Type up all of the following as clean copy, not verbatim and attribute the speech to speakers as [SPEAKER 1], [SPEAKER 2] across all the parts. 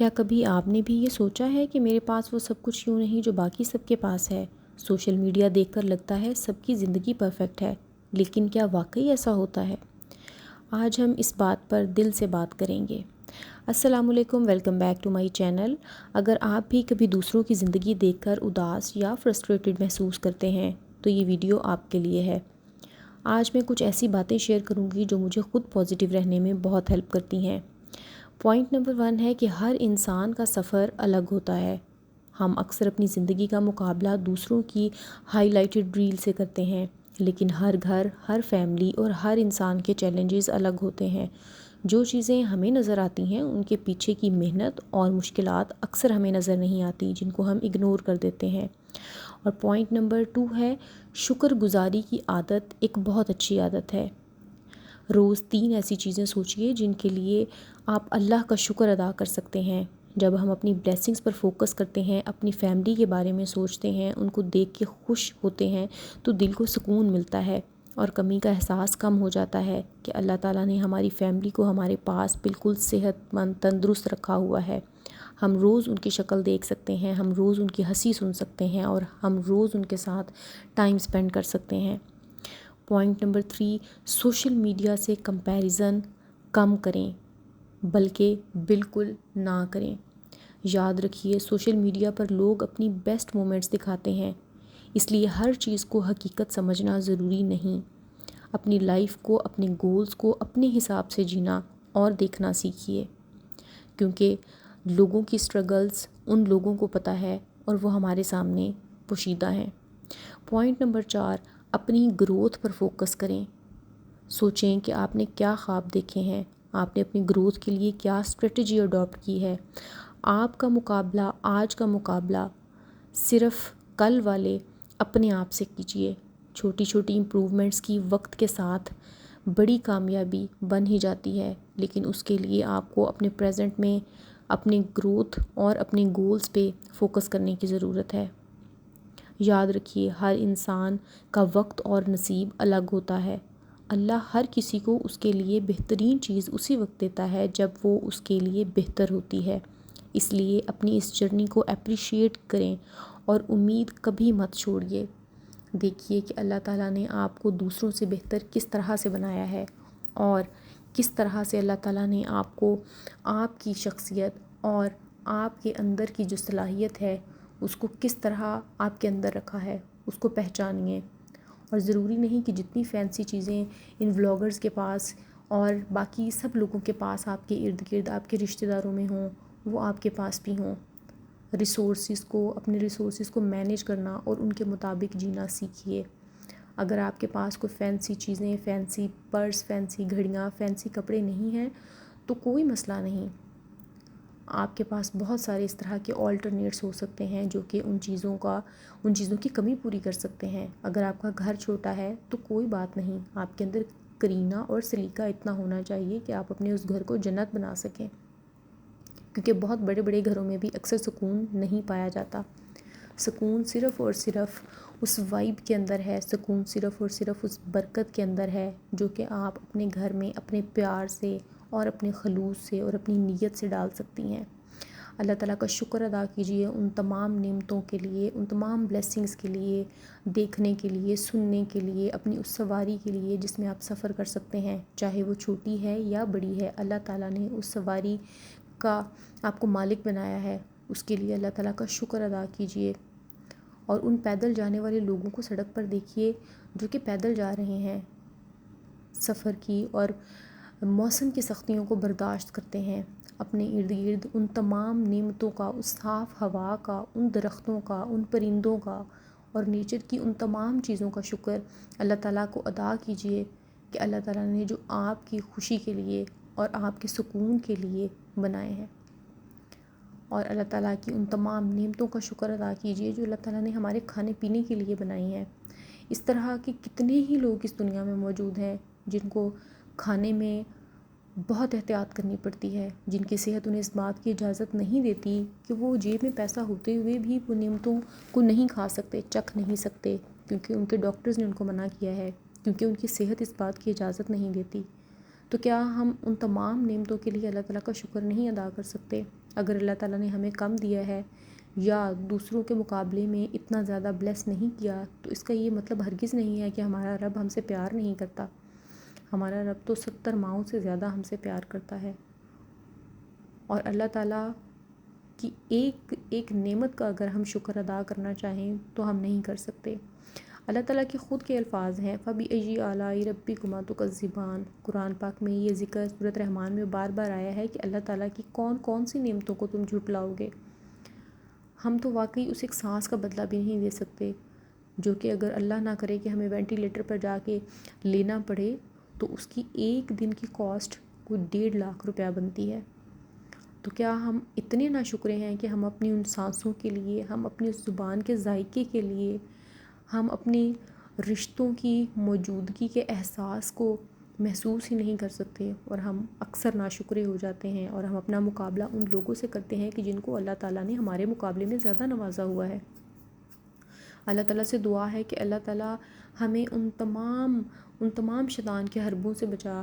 [SPEAKER 1] کیا کبھی آپ نے بھی یہ سوچا ہے کہ میرے پاس وہ سب کچھ کیوں نہیں جو باقی سب کے پاس ہے؟ سوشل میڈیا دیکھ کر لگتا ہے سب کی زندگی پرفیکٹ ہے، لیکن کیا واقعی ایسا ہوتا ہے؟ آج ہم اس بات پر دل سے بات کریں گے۔ السلام علیکم، welcome back to my channel. اگر آپ بھی کبھی دوسروں کی زندگی دیکھ کر اداس یا فرسٹریٹڈ محسوس کرتے ہیں تو یہ ویڈیو آپ کے لیے ہے۔ آج میں کچھ ایسی باتیں شیئر کروں گی جو مجھے خود پازیٹیو رہنے میں بہت ہیلپ کرتی ہیں۔ پوائنٹ نمبر 1 ہے کہ ہر انسان کا سفر الگ ہوتا ہے۔ ہم اکثر اپنی زندگی کا مقابلہ دوسروں کی ہائی لائٹڈ ریل سے کرتے ہیں، لیکن ہر گھر، ہر فیملی اور ہر انسان کے چیلنجز الگ ہوتے ہیں۔ جو چیزیں ہمیں نظر آتی ہیں ان کے پیچھے کی محنت اور مشکلات اکثر ہمیں نظر نہیں آتی، جن کو ہم اگنور کر دیتے ہیں۔ اور پوائنٹ نمبر 2 ہے شکر گزاری کی عادت ایک بہت اچھی عادت ہے۔ روز 3 ایسی چیزیں سوچئے جن کے لیے آپ اللہ کا شکر ادا کر سکتے ہیں۔ جب ہم اپنی بلیسنگز پر فوکس کرتے ہیں، اپنی فیملی کے بارے میں سوچتے ہیں، ان کو دیکھ کے خوش ہوتے ہیں تو دل کو سکون ملتا ہے اور کمی کا احساس کم ہو جاتا ہے کہ اللہ تعالیٰ نے ہماری فیملی کو ہمارے پاس بالکل صحت مند تندرست رکھا ہوا ہے۔ ہم روز ان کی شکل دیکھ سکتے ہیں، ہم روز ان کی ہنسی سن سکتے ہیں اور ہم روز ان کے ساتھ ٹائم سپینڈ کر سکتے ہیں۔ پوائنٹ نمبر 3، سوشل میڈیا سے کمپیریزن کم کریں، بلکہ بالکل نہ کریں۔ یاد رکھیے سوشل میڈیا پر لوگ اپنی بیسٹ مومنٹس دکھاتے ہیں، اس لیے ہر چیز کو حقیقت سمجھنا ضروری نہیں۔ اپنی لائف کو، اپنے گولز کو اپنے حساب سے جینا اور دیکھنا سیکھیے، کیونکہ لوگوں کی سٹرگلز ان لوگوں کو پتہ ہے اور وہ ہمارے سامنے پوشیدہ ہیں۔ پوائنٹ نمبر 4، اپنی گروتھ پر فوکس کریں۔ سوچیں کہ آپ نے کیا خواب دیکھے ہیں، آپ نے اپنی گروتھ کے لیے کیا اسٹریٹجی اڈاپٹ کی ہے۔ آپ کا مقابلہ، آج کا مقابلہ صرف کل والے اپنے آپ سے کیجیے۔ چھوٹی چھوٹی امپروومنٹس کی وقت کے ساتھ بڑی کامیابی بن ہی جاتی ہے، لیکن اس کے لیے آپ کو اپنے پریزنٹ میں اپنے گروتھ اور اپنے گولز پہ فوکس کرنے کی ضرورت ہے۔ یاد رکھیے ہر انسان کا وقت اور نصیب الگ ہوتا ہے۔ اللہ ہر کسی کو اس کے لیے بہترین چیز اسی وقت دیتا ہے جب وہ اس کے لیے بہتر ہوتی ہے۔ اس لیے اپنی اس جرنی کو اپریشیٹ کریں اور امید کبھی مت چھوڑیے۔ دیکھیے کہ اللہ تعالیٰ نے آپ کو دوسروں سے بہتر کس طرح سے بنایا ہے اور کس طرح سے اللہ تعالیٰ نے آپ کو آپ کی شخصیت اور آپ کے اندر کی جو صلاحیت ہے اس کو کس طرح آپ کے اندر رکھا ہے، اس کو پہچانیے۔ اور ضروری نہیں کہ جتنی فینسی چیزیں ان ولاگرز کے پاس اور باقی سب لوگوں کے پاس آپ کے ارد گرد آپ کے رشتہ داروں میں ہوں، وہ آپ کے پاس بھی ہوں۔ اپنے ریسورسز کو مینیج کرنا اور ان کے مطابق جینا سیکھیے۔ اگر آپ کے پاس کوئی فینسی چیزیں، فینسی پرس، فینسی گھڑیاں، فینسی کپڑے نہیں ہیں تو کوئی مسئلہ نہیں۔ آپ کے پاس بہت سارے اس طرح کے آلٹرنیٹس ہو سکتے ہیں جو کہ ان چیزوں کی کمی پوری کر سکتے ہیں۔ اگر آپ کا گھر چھوٹا ہے تو کوئی بات نہیں، آپ کے اندر کرینہ اور سلیقہ اتنا ہونا چاہیے کہ آپ اپنے اس گھر کو جنت بنا سکیں، کیونکہ بہت بڑے بڑے گھروں میں بھی اکثر سکون نہیں پایا جاتا۔ سکون صرف اور صرف اس وائب کے اندر ہے، سکون صرف اور صرف اس برکت کے اندر ہے جو کہ آپ اپنے گھر میں اپنے پیار سے اور اپنے خلوص سے اور اپنی نیت سے ڈال سکتی ہیں۔ اللہ تعالیٰ کا شکر ادا کیجیے ان تمام نعمتوں کے لیے، ان تمام بلیسنگز کے لیے، دیکھنے کے لیے، سننے کے لیے، اپنی اس سواری کے لیے جس میں آپ سفر کر سکتے ہیں، چاہے وہ چھوٹی ہے یا بڑی ہے۔ اللہ تعالیٰ نے اس سواری کا آپ کو مالک بنایا ہے، اس کے لیے اللہ تعالیٰ کا شکر ادا کیجیے۔ اور ان پیدل جانے والے لوگوں کو سڑک پر دیکھیے جو کہ پیدل جا رہے ہیں سفر کی اور موسم کی سختیوں کو برداشت کرتے ہیں، اپنے ارد گرد ان تمام نعمتوں کا، اس صاف ہوا کا، ان درختوں کا، ان پرندوں کا اور نیچر کی ان تمام چیزوں کا شکر اللہ تعالیٰ کو ادا کیجیے کہ اللہ تعالیٰ نے جو آپ کی خوشی کے لیے اور آپ کے سکون کے لیے بنائے ہیں۔ اور اللہ تعالیٰ کی ان تمام نعمتوں کا شکر ادا کیجیے جو اللہ تعالیٰ نے ہمارے کھانے پینے کے لیے بنائی ہیں۔ اس طرح کے کتنے ہی لوگ اس دنیا میں موجود ہیں جن کو کھانے میں بہت احتیاط کرنی پڑتی ہے، جن کی صحت انہیں اس بات کی اجازت نہیں دیتی کہ وہ جیب میں پیسہ ہوتے ہوئے بھی وہ نعمتوں کو نہیں کھا سکتے، چکھ نہیں سکتے، کیونکہ ان کے ڈاکٹرز نے ان کو منع کیا ہے، کیونکہ ان کی صحت اس بات کی اجازت نہیں دیتی۔ تو کیا ہم ان تمام نعمتوں کے لیے اللہ تعالیٰ کا شکر نہیں ادا کر سکتے؟ اگر اللہ تعالیٰ نے ہمیں کم دیا ہے یا دوسروں کے مقابلے میں اتنا زیادہ بلیس نہیں کیا تو اس کا یہ مطلب ہرگز نہیں ہے کہ ہمارا رب ہم سے پیار نہیں کرتا۔ ہمارا رب تو 70 ماؤں سے زیادہ ہم سے پیار کرتا ہے، اور اللہ تعالیٰ کی ایک ایک نعمت کا اگر ہم شکر ادا کرنا چاہیں تو ہم نہیں کر سکتے۔ اللہ تعالیٰ کے خود کے الفاظ ہیں فَبِأَيِّ آلَاءِ رَبِّكُمَا تُكَذِّبَانِ۔ قرآن پاک میں یہ ذکر سورۃ رحمان میں بار بار آیا ہے کہ اللہ تعالیٰ کی کون کون سی نعمتوں کو تم جھٹلاؤ گے۔ ہم تو واقعی اس ایک سانس کا بدلہ بھی نہیں دے سکتے، جو کہ اگر اللہ نہ کرے کہ ہمیں وینٹیلیٹر پر جا کے لینا پڑے تو اس کی ایک دن کی کاسٹ کوئی 1.5 لاکھ روپیہ بنتی ہے۔ تو کیا ہم اتنے ناشکرے ہیں کہ ہم اپنی ان سانسوں کے لیے، ہم اپنی اس زبان کے ذائقے کے لیے، ہم اپنی رشتوں کی موجودگی کے احساس کو محسوس ہی نہیں کر سکتے، اور ہم اکثر ناشکرے ہو جاتے ہیں اور ہم اپنا مقابلہ ان لوگوں سے کرتے ہیں کہ جن کو اللہ تعالیٰ نے ہمارے مقابلے میں زیادہ نوازا ہوا ہے۔ اللہ تعالیٰ سے دعا ہے کہ اللہ تعالیٰ ہمیں ان تمام شیطان کے حربوں سے بچا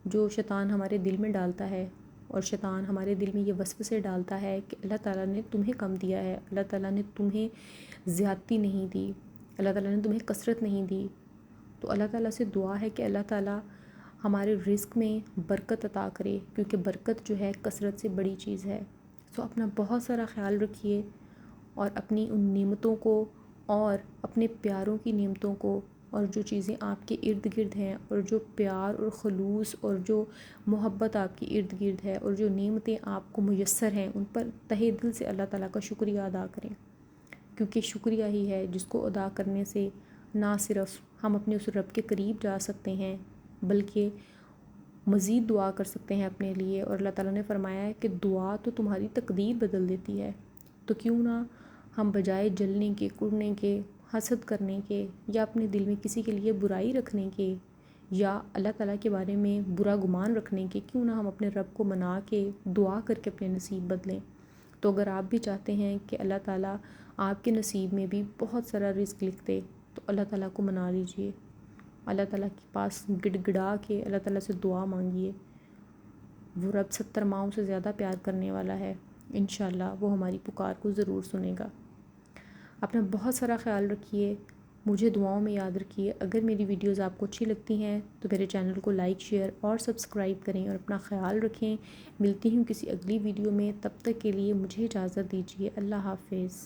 [SPEAKER 1] جو شیطان ہمارے دل میں ڈالتا ہے، اور شیطان ہمارے دل میں یہ وسوسے ڈالتا ہے کہ اللہ تعالیٰ نے تمہیں کم دیا ہے، اللہ تعالیٰ نے تمہیں زیادتی نہیں دی، اللہ تعالیٰ نے تمہیں کثرت نہیں دی۔ تو اللہ تعالیٰ سے دعا ہے کہ اللہ تعالیٰ ہمارے رزق میں برکت عطا کرے، کیونکہ برکت جو ہے کثرت سے بڑی چیز ہے۔ سو اپنا بہت سارا خیال رکھیے، اور اپنی ان نعمتوں کو اور اپنے پیاروں کی نعمتوں کو، اور جو چیزیں آپ کے ارد گرد ہیں، اور جو پیار اور خلوص اور جو محبت آپ کے ارد گرد ہے، اور جو نعمتیں آپ کو میسر ہیں، ان پر تہہ دل سے اللہ تعالیٰ کا شکریہ ادا کریں، کیونکہ شکریہ ہی ہے جس کو ادا کرنے سے نہ صرف ہم اپنے اس رب کے قریب جا سکتے ہیں بلکہ مزید دعا کر سکتے ہیں اپنے لیے۔ اور اللہ تعالیٰ نے فرمایا ہے کہ دعا تو تمہاری تقدیر بدل دیتی ہے، تو کیوں نہ ہم بجائے جلنے کے، کڑنے کے، حسد کرنے کے، یا اپنے دل میں کسی کے لیے برائی رکھنے کے، یا اللہ تعالیٰ کے بارے میں برا گمان رکھنے کے، کیوں نہ ہم اپنے رب کو منا کے دعا کر کے اپنے نصیب بدلیں۔ تو اگر آپ بھی چاہتے ہیں کہ اللہ تعالیٰ آپ کے نصیب میں بھی بہت سارا رزق لکھ دے تو اللہ تعالیٰ کو منا لیجئے، اللہ تعالیٰ کے پاس گڑ گڑا کے اللہ تعالیٰ سے دعا مانگیے۔ وہ رب 70 ماؤں سے زیادہ پیار کرنے والا ہے، انشاءاللہ وہ ہماری پکار کو ضرور سنے گا۔ اپنا بہت سارا خیال رکھیے، مجھے دعاؤں میں یاد رکھیے۔ اگر میری ویڈیوز آپ کو اچھی لگتی ہیں تو میرے چینل کو لائک، شیئر اور سبسکرائب کریں، اور اپنا خیال رکھیں۔ ملتی ہوں کسی اگلی ویڈیو میں، تب تک کے لیے مجھے اجازت دیجیے۔ اللہ حافظ۔